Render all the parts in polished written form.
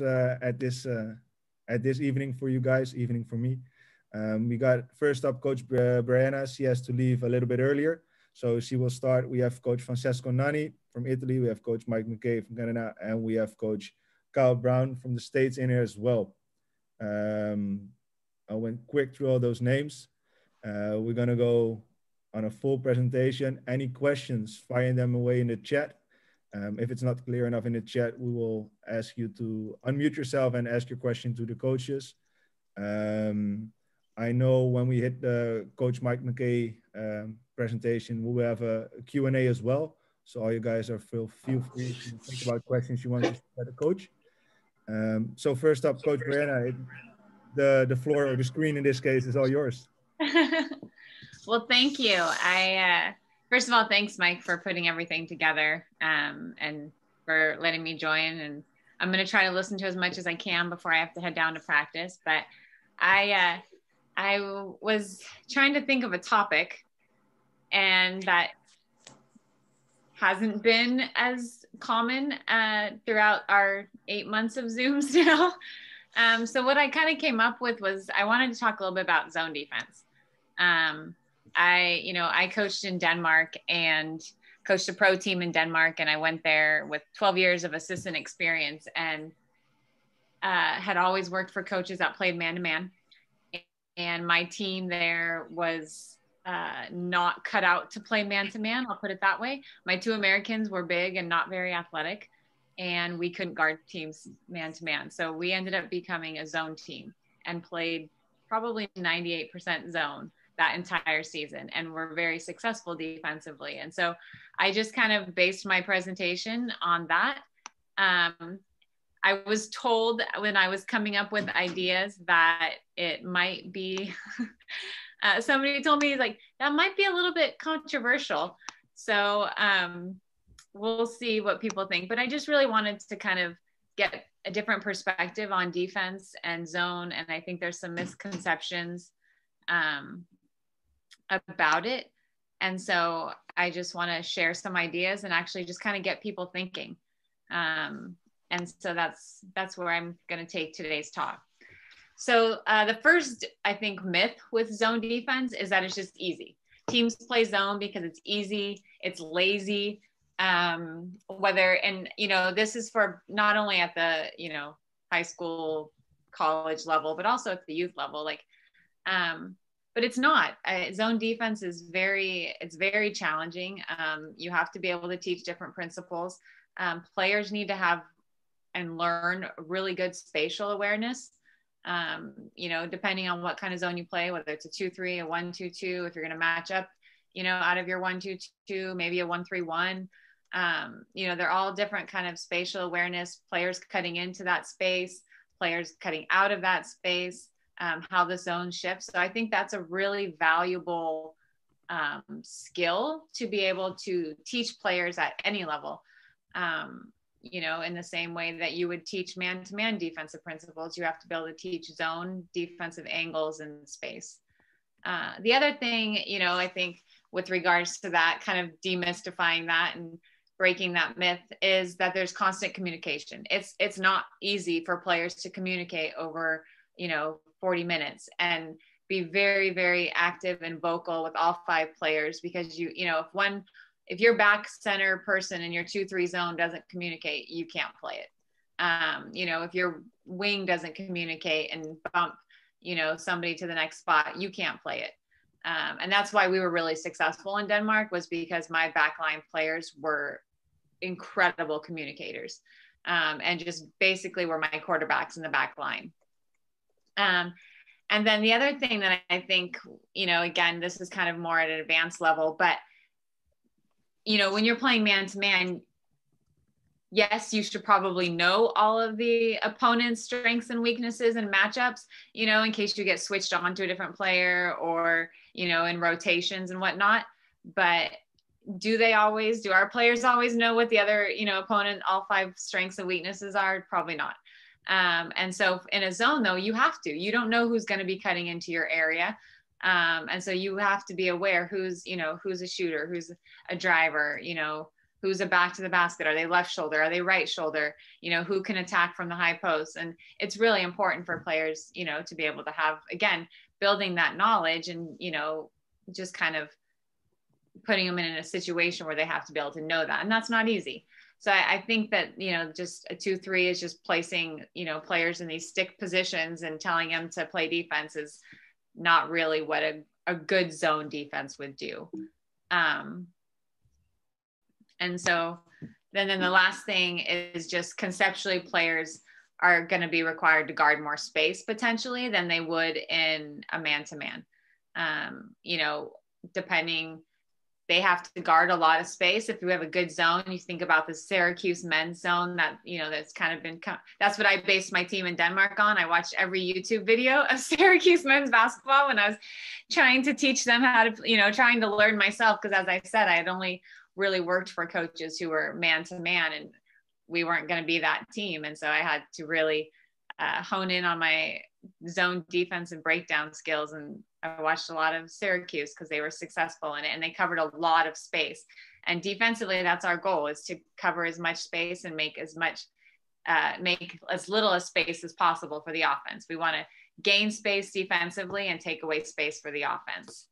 at this evening for you guys, evening for me. We got first up Coach Brianna. She has to leave a little bit earlier, so she will start. We have Coach Francesco Nani from Italy. We have Coach Mike McKay from Canada, and we have Coach Kyle Brown from the States in here as well. I went quick through all those names. We're gonna go on a full presentation. Any questions, fire them away in the chat. If it's not clear enough in the chat, we will ask you to unmute yourself and ask your question to the coaches. I know when we hit the Coach Mike McKay presentation, we will have a Q&A as well. So all you guys are feel free to think about questions you want to ask the coach. So first up, Coach Brianna, the floor or the screen in this case is all yours. Well, thank you. First of all, thanks, Mike, for putting everything together and for letting me join. And I'm going to try to listen to as much as I can before I have to head down to practice. But I was trying to think of a topic, and that hasn't been as common throughout our 8 months of Zooms now. So what I kind of came up with was I wanted to talk a little bit about zone defense. I coached in Denmark and coached a pro team in Denmark, and I went there with 12 years of assistant experience and had always worked for coaches that played man-to-man. And my team there was not cut out to play man-to-man, I'll put it that way. My 2 Americans were big and not very athletic, and we couldn't guard teams man-to-man. So we ended up becoming a zone team and played probably 98% zone that entire season, and we're very successful defensively. And so I just kind of based my presentation on that. I was told when I was coming up with ideas that it might be, somebody told me like, that might be a little bit controversial. So we'll see what people think, but I just really wanted to kind of get a different perspective on defense and zone. And I think there's some misconceptions about it. And so I just want to share some ideas and actually just kind of get people thinking. And so that's where I'm going to take today's talk. So the first, I think, myth with zone defense is that it's just easy. Teams play zone because it's easy, it's lazy. This is for not only at the, high school, college level, but also at the youth level. But it's not. Zone defense is very challenging. You have to be able to teach different principles. Players need to have and learn really good spatial awareness. Depending on what kind of zone you play, whether it's a 2-3, a 1-2-2, if you're going to match up, out of your 1-2-2, maybe a 1-3-1. They're all different kind of spatial awareness, players cutting into that space, players cutting out of that space, how the zone shifts. So I think that's a really valuable skill to be able to teach players at any level. In the same way that you would teach man-to-man defensive principles, you have to be able to teach zone defensive angles in space. The other thing, I think with regards to that, kind of demystifying that and breaking that myth, is that there's constant communication. It's not easy for players to communicate over, 40 minutes and be very, very active and vocal with all 5 players, because if your back center person in your 2-3 zone doesn't communicate, you can't play it. If your wing doesn't communicate and bump, somebody to the next spot, you can't play it. And that's why we were really successful in Denmark, was because my backline players were incredible communicators, and just basically were my quarterbacks in the back line. And then the other thing that I think, again, this is kind of more at an advanced level, but when you're playing man-to-man, yes, you should probably know all of the opponent's strengths and weaknesses and matchups, in case you get switched on to a different player or, in rotations and whatnot. But do our players always know what the other, opponent, all 5 strengths and weaknesses are? Probably not. And so in a zone though, you don't know who's going to be cutting into your area. And so you have to be aware who's a shooter, who's a driver, who's a back to the basket? Are they left shoulder? Are they right shoulder? You know, who can attack from the high post? And it's really important for players, you know, to be able to have, again, building that knowledge and, you know, just kind of putting them in a situation where they have to be able to know that. And that's not easy. So I think that, you know, just a 2-3 is just placing, you know, players in these stick positions and telling them to play defense is not really what a good zone defense would do. And so then the last thing is just conceptually players are going to be required to guard more space potentially than they would in a man-to-man. You know, depending, they have to guard a lot of space. If you have a good zone, you think about the Syracuse men's zone that, you know, that's kind of been, that's what I based my team in Denmark on. I watched every YouTube video of Syracuse men's basketball when I was trying to teach them how to, you know, trying to learn myself. Because as I said, I had only really worked for coaches who were man to man, and we weren't going to be that team. And so I had to really hone in on my zone defense and breakdown skills. And I watched a lot of Syracuse because they were successful in it and they covered a lot of space. And defensively, that's our goal, is to cover as much space and make as little of space as possible for the offense. We want to gain space defensively and take away space for the offense.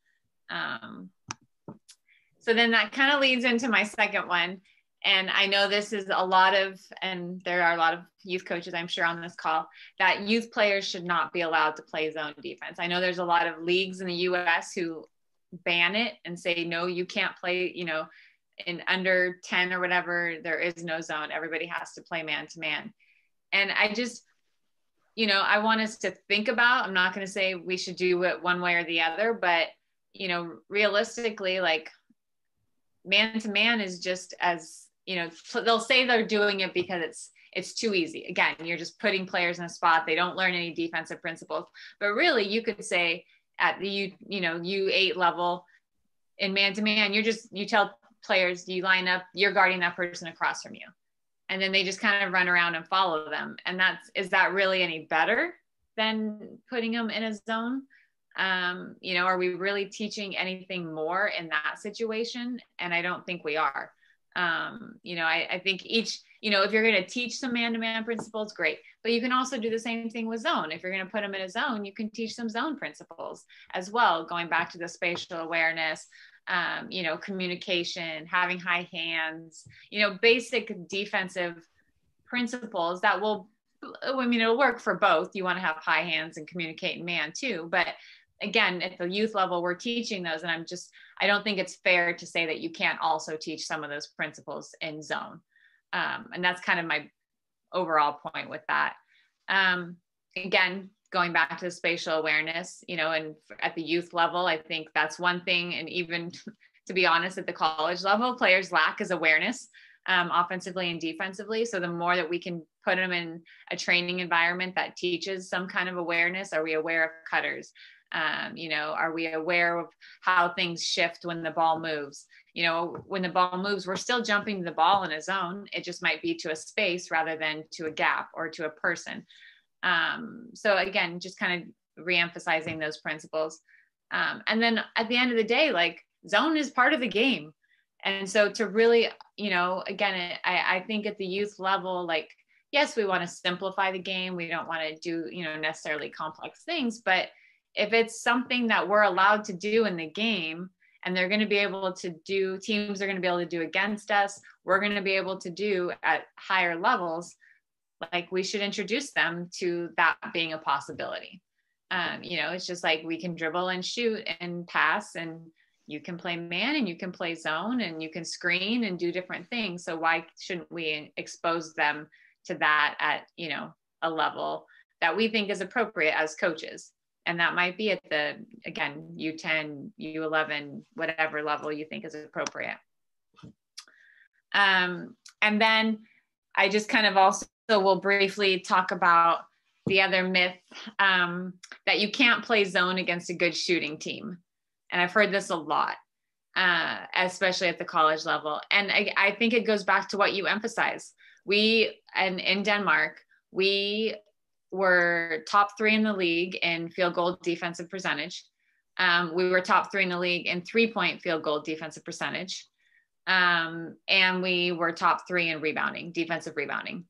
So then that kind of leads into my second one. And I know this is and there are a lot of youth coaches, I'm sure, on this call, that youth players should not be allowed to play zone defense. I know there's a lot of leagues in the US who ban it and say, no, you can't play, you know, in under 10 or whatever, there is no zone. Everybody has to play man to man. And I just, you know, I want us to think about, I'm not going to say we should do it one way or the other, but, you know, realistically, like man to man is just as, you know, they'll say they're doing it because it's too easy. Again, you're just putting players in a spot. They don't learn any defensive principles, but really you could say at the U8 level in man to man, you tell players, you line up, you're guarding that person across from you. And then they just kind of run around and follow them. And is that really any better than putting them in a zone? You know, are we really teaching anything more in that situation? And I don't think we are. You know, I think you know, if you're going to teach some man-to-man principles, great. But you can also do the same thing with zone. If you're going to put them in a zone, you can teach some zone principles as well, going back to the spatial awareness, you know, communication, having high hands, you know, basic defensive principles that will, I mean, it'll work for both. You want to have high hands and communicate in man too. But again, at the youth level, we're teaching those. And I don't think it's fair to say that you can't also teach some of those principles in zone. And that's kind of my overall point with that. Again, going back to the spatial awareness, you know, and at the youth level, I think that's one thing. And even to be honest, at the college level, players lack is awareness, offensively and defensively. So the more that we can put them in a training environment that teaches some kind of awareness, are we aware of cutters? You know, are we aware of how things shift when the ball moves? You know, when the ball moves, we're still jumping the ball in a zone. It just might be to a space rather than to a gap or to a person. So again, just kind of reemphasizing those principles. And then at the end of the day, like zone is part of the game. And so to really, you know, again, I think at the youth level, like, yes, we want to simplify the game. We don't want to do, you know, necessarily complex things, but if it's something that we're allowed to do in the game and they're going to be able to do, teams are going to be able to do against us, we're going to be able to do at higher levels, like we should introduce them to that being a possibility. You know, it's just like we can dribble and shoot and pass, and you can play man and you can play zone and you can screen and do different things. So why shouldn't we expose them to that at, you know, a level that we think is appropriate as coaches? And that might be at the, again, U10, U11, whatever level you think is appropriate. And then I just kind of also will briefly talk about the other myth, that you can't play zone against a good shooting team. And I've heard this a lot, especially at the college level. And I think it goes back to what you emphasize. In Denmark, we were top 3 in the league in field goal defensive percentage. We were top 3 in the league in 3-point field goal defensive percentage. And we were top 3 in rebounding, defensive rebounding.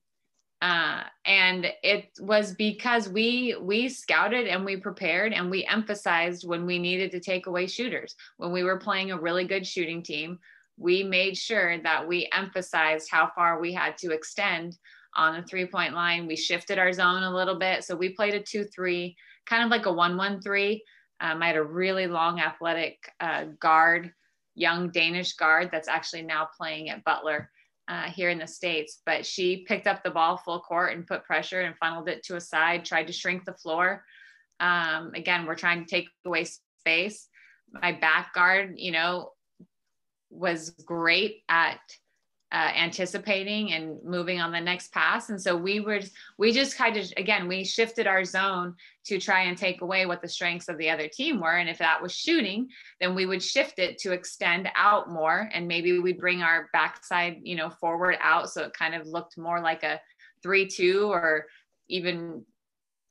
And it was because we scouted and we prepared and we emphasized when we needed to take away shooters. When we were playing a really good shooting team, we made sure that we emphasized how far we had to extend on the 3-point line. We shifted our zone a little bit. So we played a 2-3, kind of like a 1-1-3. I had a really long athletic guard, young Danish guard that's actually now playing at Butler here in the States. But she picked up the ball full court and put pressure and funneled it to a side, tried to shrink the floor. Again, we're trying to take away space. My back guard, you know, was great at anticipating and moving on the next pass. And so we just kind of, again, we shifted our zone to try and take away what the strengths of the other team were. And if that was shooting, then we would shift it to extend out more. And maybe we'd bring our backside, you know, forward out. So it kind of looked more like a 3-2 or even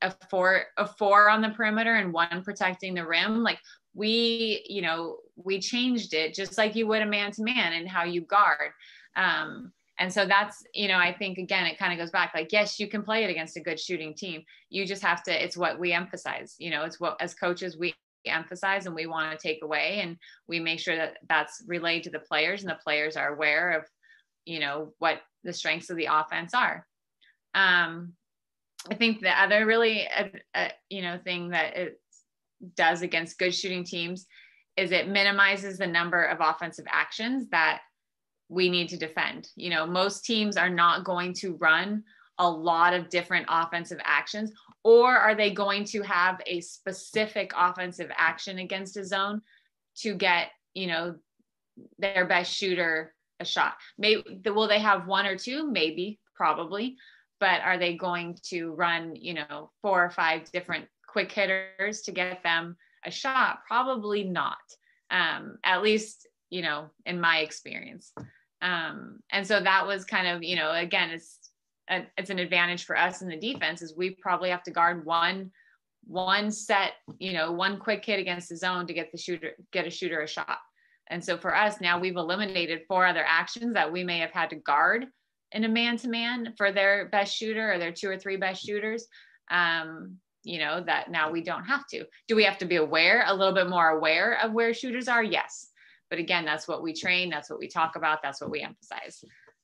a four on the perimeter and 1 protecting the rim. Like we changed it just like you would a man-to-man and how you guard. And so that's, you know, I think, again, it kind of goes back, like, yes, you can play it against a good shooting team. You just have to, it's what we emphasize, you know, it's what, as coaches, we emphasize and we want to take away. And we make sure that that's relayed to the players and the players are aware of, you know, what the strengths of the offense are. I think the other really, you know, thing that it does against good shooting teams is it minimizes the number of offensive actions that we need to defend. You know, most teams are not going to run a lot of different offensive actions, or are they going to have a specific offensive action against a zone to get, you know, their best shooter a shot? Maybe will they have 1 or 2? Maybe, probably. But are they going to run, you know, 4 or 5 different quick hitters to get them a shot? Probably not. At least, you know, in my experience. And so that was kind of, you know, again, it's an advantage for us in the defense is we probably have to guard one set, you know, 1 quick hit against the zone to get a shooter a shot. And so for us now, we've eliminated 4 other actions that we may have had to guard in a man-to-man for their best shooter or their 2 or 3 best shooters. You know, that now we don't have to. Do we have to be a little bit more aware of where shooters are? Yes. But again, that's what we train. That's what we talk about. That's what we emphasize.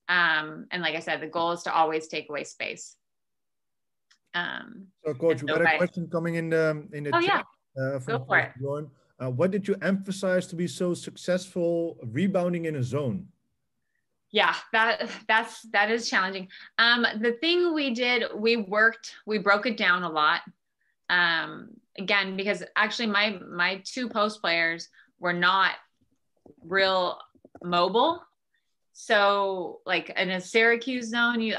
And like I said, the goal is to always take away space. So coach, we got a question coming in the chat. Yeah. Go for it. Bjorn. What did you emphasize to be so successful rebounding in a zone? Yeah, that is challenging. The thing we did, we broke it down a lot. Again, because actually my 2 post players were not real mobile. So like in a Syracuse zone,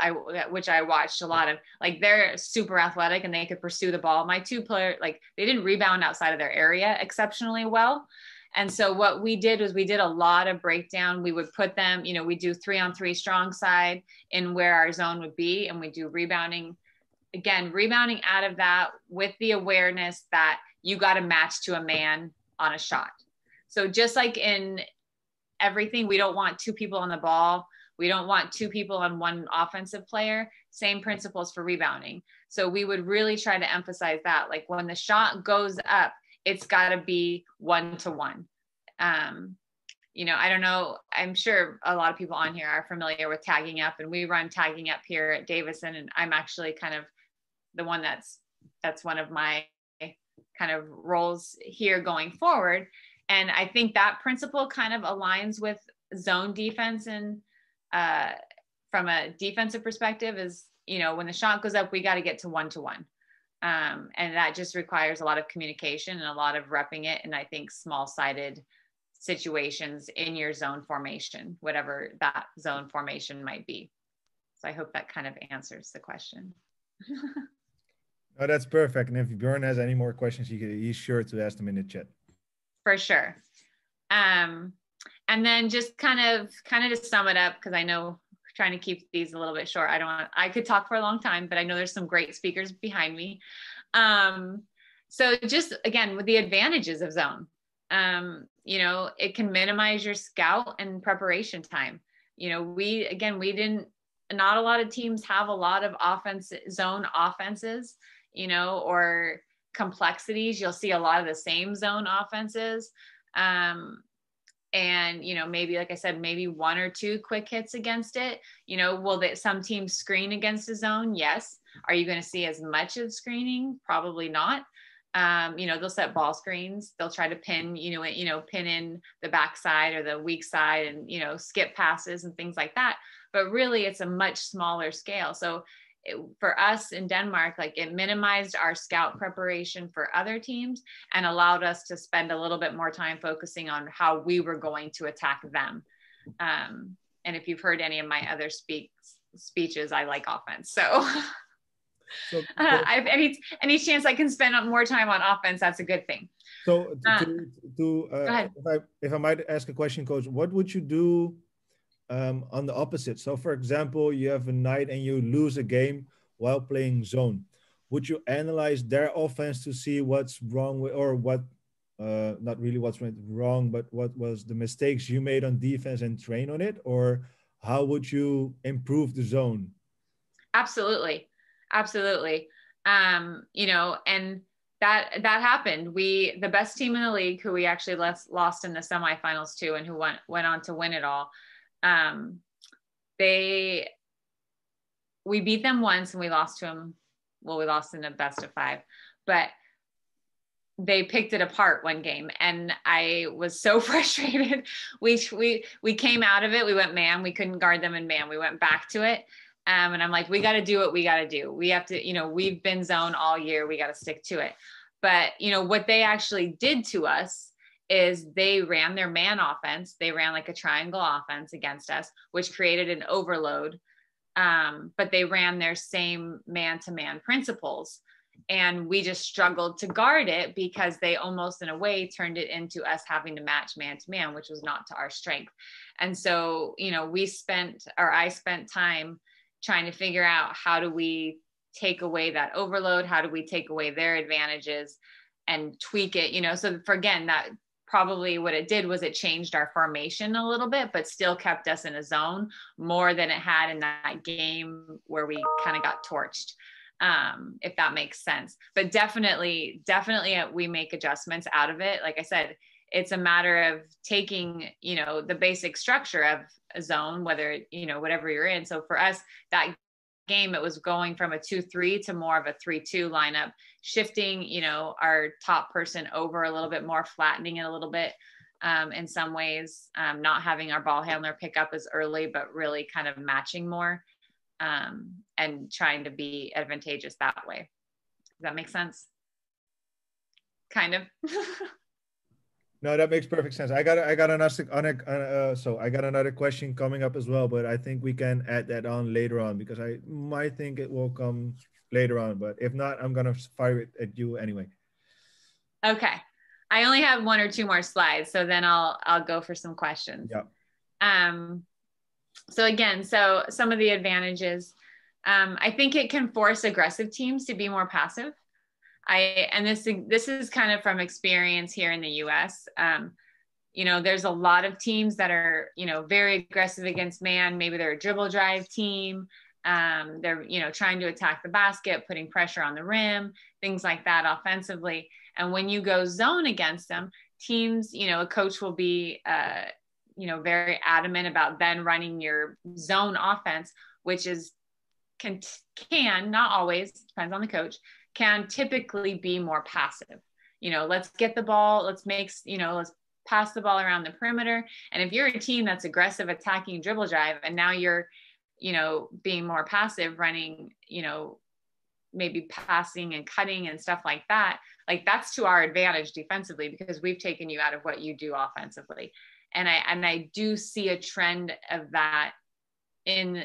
which I watched a lot of, like they're super athletic and they could pursue the ball. My 2 players, like they didn't rebound outside of their area exceptionally well. And so what we did was we did a lot of breakdown. We would put them, you know, we do 3-on-3 strong side in where our zone would be. And we do rebounding, again, rebounding out of that with the awareness that you got to match to a man on a shot. So just like in everything, we don't want 2 people on the ball. We don't want 2 people on 1 offensive player. Same principles for rebounding. So we would really try to emphasize that, like when the shot goes up, it's got to be 1-to-1. You know, I don't know. I'm sure a lot of people on here are familiar with tagging up, and we run tagging up here at Davison. And I'm actually kind of the one that's one of my kind of roles here going forward. And I think that principle kind of aligns with zone defense. And from a defensive perspective is, you know, when the shot goes up, we got to get to 1-to-1. And that just requires a lot of communication and a lot of repping it. And I think small-sided situations in your zone formation, whatever that zone formation might be. So I hope that kind of answers the question. Oh, that's perfect. And if Bjorn has any more questions, he's sure to ask them in the chat. For sure. And then just kind of to sum it up, because I know trying to keep these a little bit short. I could talk for a long time, but I know there's some great speakers behind me. So just again, with the advantages of zone, you know, it can minimize your scout and preparation time. You know, not a lot of teams have a lot of zone offenses, you know, or complexities. You'll see a lot of the same zone offenses. And, you know, maybe, like I said, maybe one or two quick hits against it. You know, will some teams screen against a zone? Yes. Are you going to see as much of screening? Probably not. You know, they'll set ball screens. They'll try to pin in the backside or the weak side, and, you know, skip passes and things like that. But really, it's a much smaller scale. So for us in Denmark, like, it minimized our scout preparation for other teams and allowed us to spend a little bit more time focusing on how we were going to attack them. And if you've heard any of my other speeches, I like offense. So any chance I can spend more time on offense, that's a good thing. So if I might ask a question, Coach, what would you do on the opposite? So for example, you have a night and you lose a game while playing zone. Would you analyze their offense to see what's wrong with, or what, not really what's wrong, but what was the mistakes you made on defense and train on it? Or how would you improve the zone? Absolutely. You know, and that happened. The best team in the league, who we actually lost in the semifinals to, and who went on to win it all, we beat them once and we lost to them. Well, we lost in a best of 5, but they picked it apart one game, and I was so frustrated. We came out of it. We went man. We couldn't guard them in man. We went back to it. And I'm like, we got to do what we got to do. We have to, you know, we've been zone all year. We got to stick to it. But, you know, what they actually did to us is they ran their man offense. They ran like a triangle offense against us, which created an overload. But they ran their same man-to-man principles. And we just struggled to guard it because they almost, in a way, turned it into us having to match man-to-man, which was not to our strength. And so, you know, I spent time trying to figure out, how do we take away that overload? How do we take away their advantages and tweak it? You know, so again, that probably what it did was it changed our formation a little bit, but still kept us in a zone more than it had in that game where we kind of got torched, if that makes sense. But definitely we make adjustments out of it. Like I said, it's a matter of taking, you know, the basic structure of a zone, whether, you know, whatever you're in. So for us, that game, it was going from a 2-3 to more of a 3-2 lineup, shifting, you know, our top person over a little bit more, flattening it a little bit, in some ways, not having our ball handler pick up as early, but really kind of matching more, and trying to be advantageous that way. Does that make sense? Kind of. No, that makes perfect sense. I got another question coming up as well, but I think we can add that on later on, because I might think it will come later on, but if not, I'm gonna fire it at you anyway. Okay, I only have 1 or 2 more slides, so then I'll go for some questions. Yeah. So again, some of the advantages, I think it can force aggressive teams to be more passive. This is kind of from experience here in the US. You know, there's a lot of teams that are, you know, very aggressive against man. Maybe they're a dribble drive team. They're, you know, trying to attack the basket, putting pressure on the rim, things like that offensively. And when you go zone against them, teams, you know, a coach will be, you know, very adamant about then running your zone offense, which is can not always, depends on the coach, can typically be more passive. You know, let's get the ball, let's pass the ball around the perimeter. And if you're a team that's aggressive attacking dribble drive, and now you're, you know, being more passive, running, you know, maybe passing and cutting and stuff like that, like that's to our advantage defensively, because we've taken you out of what you do offensively. And I do see a trend of that in,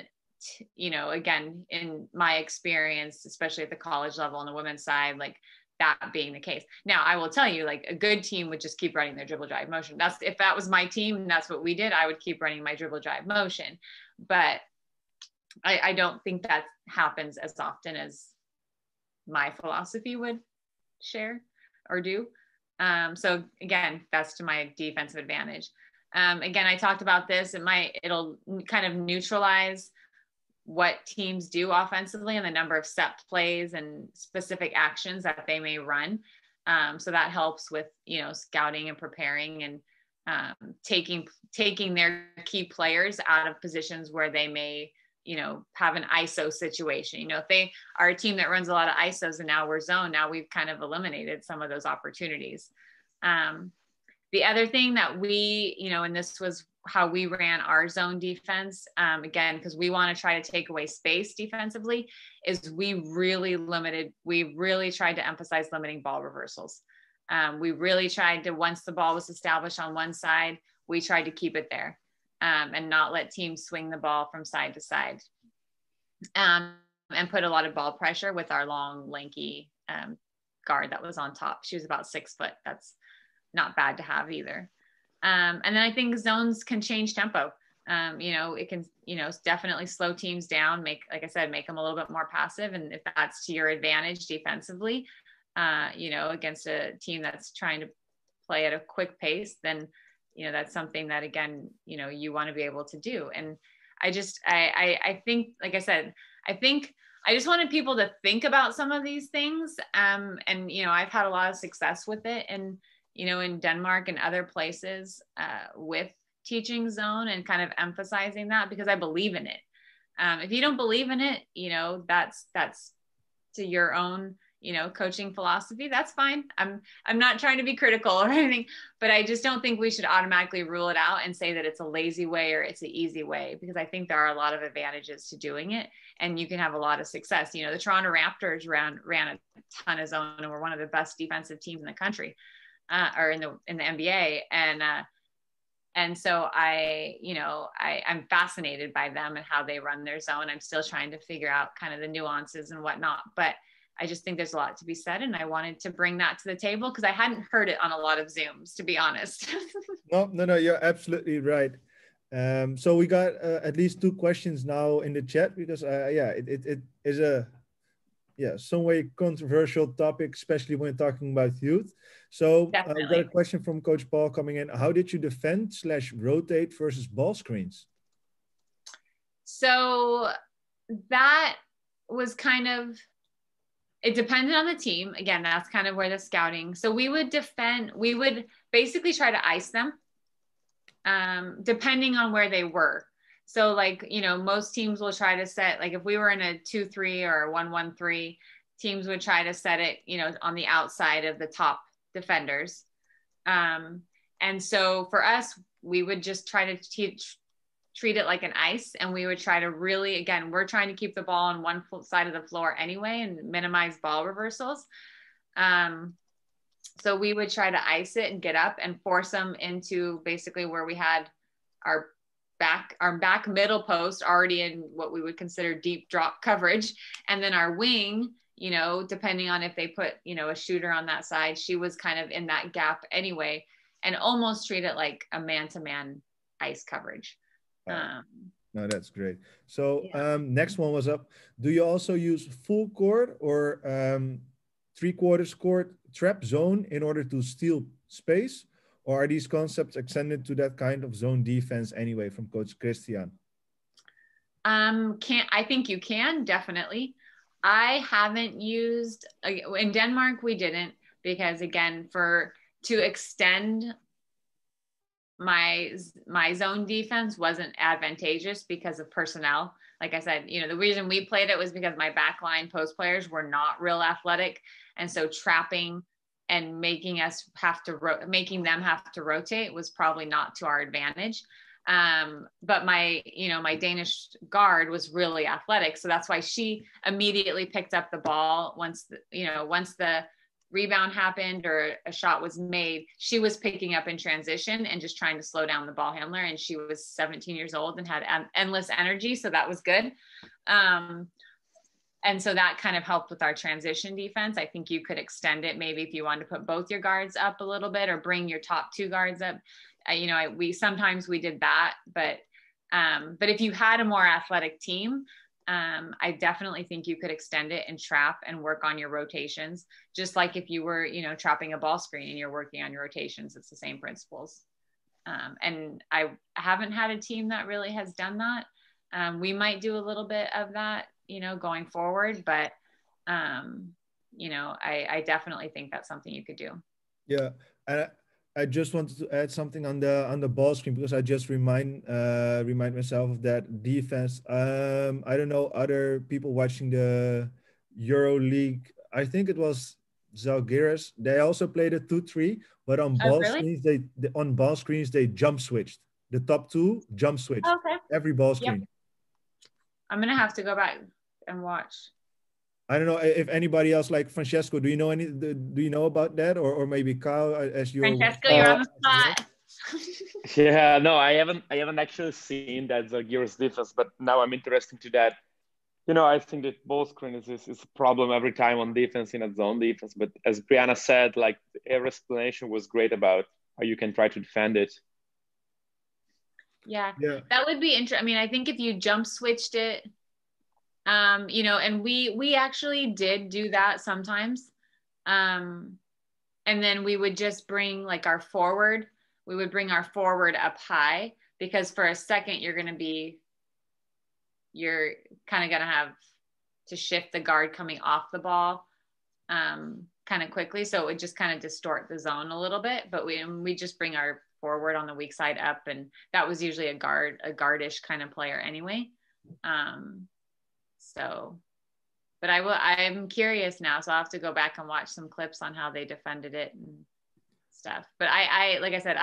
you know, again, in my experience, especially at the college level on the women's side, like that being the case. Now, I will tell you, like a good team would just keep running their dribble drive motion. If that was my team and that's what we did, I would keep running my dribble drive motion. But I don't think that happens as often as my philosophy would share or do. So again, that's to my defensive advantage. Again, I talked about this. It'll kind of neutralize what teams do offensively and the number of set plays and specific actions that they may run. So that helps with, scouting and preparing and taking their key players out of positions where they may, have an ISO situation. If they are a team that runs a lot of ISOs and now we're zone, now we've kind of eliminated some of those opportunities. The other thing that we, and this was how we ran our zone defense, again, because we want to try to take away space defensively, is we really tried to emphasize limiting ball reversals. We really tried to, once the ball was established on one side, we tried to keep it there and not let teams swing the ball from side to side, and put a lot of ball pressure with our long, lanky guard that was on top. She was about 6 foot. That's not bad to have either. And then I think zones can change tempo. It can, definitely slow teams down, like I said, make them a little bit more passive. And if that's to your advantage defensively, against a team that's trying to play at a quick pace, then, that's something that, again, you want to be able to do. And I think, like I said, I just wanted people to think about some of these things. And, I've had a lot of success with it. And, in Denmark and other places with teaching zone and kind of emphasizing that, because I believe in it. If you don't believe in it, that's to your own, coaching philosophy. That's fine. I'm not trying to be critical or anything, but I just don't think we should automatically rule it out and say that it's a lazy way or it's an easy way, because I think there are a lot of advantages to doing it and you can have a lot of success. The Toronto Raptors ran a ton of zone and were one of the best defensive teams in the country. Or in the NBA. And so I'm fascinated by them and how they run their zone. I'm still trying to figure out kind of the nuances and whatnot, but I just think there's a lot to be said. And I wanted to bring that to the table because I hadn't heard it on a lot of Zooms, to be honest. No, you're absolutely right. So we got at least 2 questions now in the chat because it is a some way controversial topic, especially when talking about youth. So we got a question from Coach Paul coming in. How did you defend/rotate versus ball screens? So that was kind of, it depended on the team. Again, that's kind of where the scouting. So we would basically try to ice them depending on where they were. So most teams will try to set, if we were in a 2-3 or a 1-1-3, teams would try to set it, on the outside of the top defenders. And so for us, we would just try to treat it like an ice. And we would try to really, again, we're trying to keep the ball on one side of the floor anyway and minimize ball reversals. So we would try to ice it and get up and force them into basically where we had our back middle post already in what we would consider deep drop coverage. And then our wing, depending on if they put, a shooter on that side, she was kind of in that gap anyway, and almost treat it like a man-to-man ice coverage. No, that's great. So next one was up. Do you also use full court or 3/4 court trap zone in order to steal space? Or are these concepts extended to that kind of zone defense anyway from Coach Christian? I think you can, definitely. I haven't used, in Denmark, we didn't, because again, to extend my zone defense wasn't advantageous because of personnel. Like I said, the reason we played it was because my backline post players were not real athletic. And so trapping and making them have to rotate was probably not to our advantage. But my Danish guard was really athletic. So that's why she immediately picked up the ball once the rebound happened or a shot was made. She was picking up in transition and just trying to slow down the ball handler. And she was 17 years old and had endless energy. So that was good. And so that kind of helped with our transition defense. I think you could extend it maybe if you wanted to put both your guards up a little bit or bring your top 2 guards up. We sometimes did that, but if you had a more athletic team, I definitely think you could extend it and trap and work on your rotations, just like if you were, you know, trapping a ball screen and you're working on your rotations. It's the same principles. And I haven't had a team that really has done that. We might do a little bit of that, you know, going forward, but you know, I definitely think that's something you could do. Yeah, and I just wanted to add something on the ball screen because I just remind myself of that defense. I don't know other people watching the Euro League. I think it was Zalgiris. They also played a 2-3, but on Oh, ball really? screens on ball screens they jump switched. The top two jump switched Okay. every ball Yep. screen. I'm gonna have to go back and watch. I don't know if anybody else like Francesco. Do you know about that, or maybe Kyle as you're Francesco, you're on the spot. Yeah, no, I haven't actually seen that Zalgiris defense, but now I'm interested to that. You know, I think that ball screen is a problem every time on defense in a zone defense. But as Brianna said, like her explanation was great about how you can try to defend it. Yeah, Yeah. that would be interesting. I mean, I think if you jump switched it, you know, and we actually did do that sometimes. And then we would just bring like our forward, we would bring our forward up high because for a second you're kind of going to have to shift the guard coming off the ball kind of quickly. So it would just kind of distort the zone a little bit, but we just bring our forward on the weak side up. And that was usually a guardish kind of player anyway. So, but I'm curious now. So I'll have to go back and watch some clips on how they defended it and stuff. But I like I said,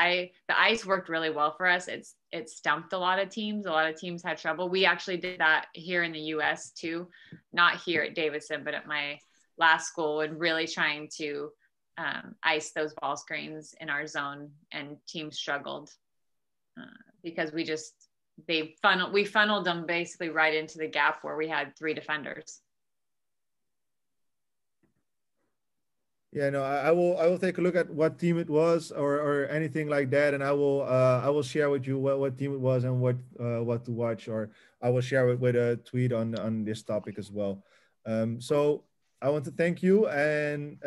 the ice worked really well for us. It stumped a lot of teams. A lot of teams had trouble. We actually did that here in the US too, not here at Davidson, but at my last school, and really trying to ice those ball screens in our zone, and teams struggled because we funneled them basically right into the gap where we had 3 defenders. Yeah, no, I will take a look at what team it was or anything like that, and I will share with you what team it was and what to watch, or I will share it with a tweet on this topic as well. So I want to thank you and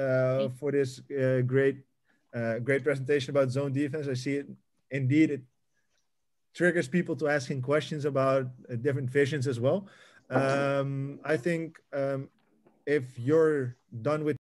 for this great presentation about zone defense. I see it indeed it triggers people to asking questions about different visions as well. I think if you're done with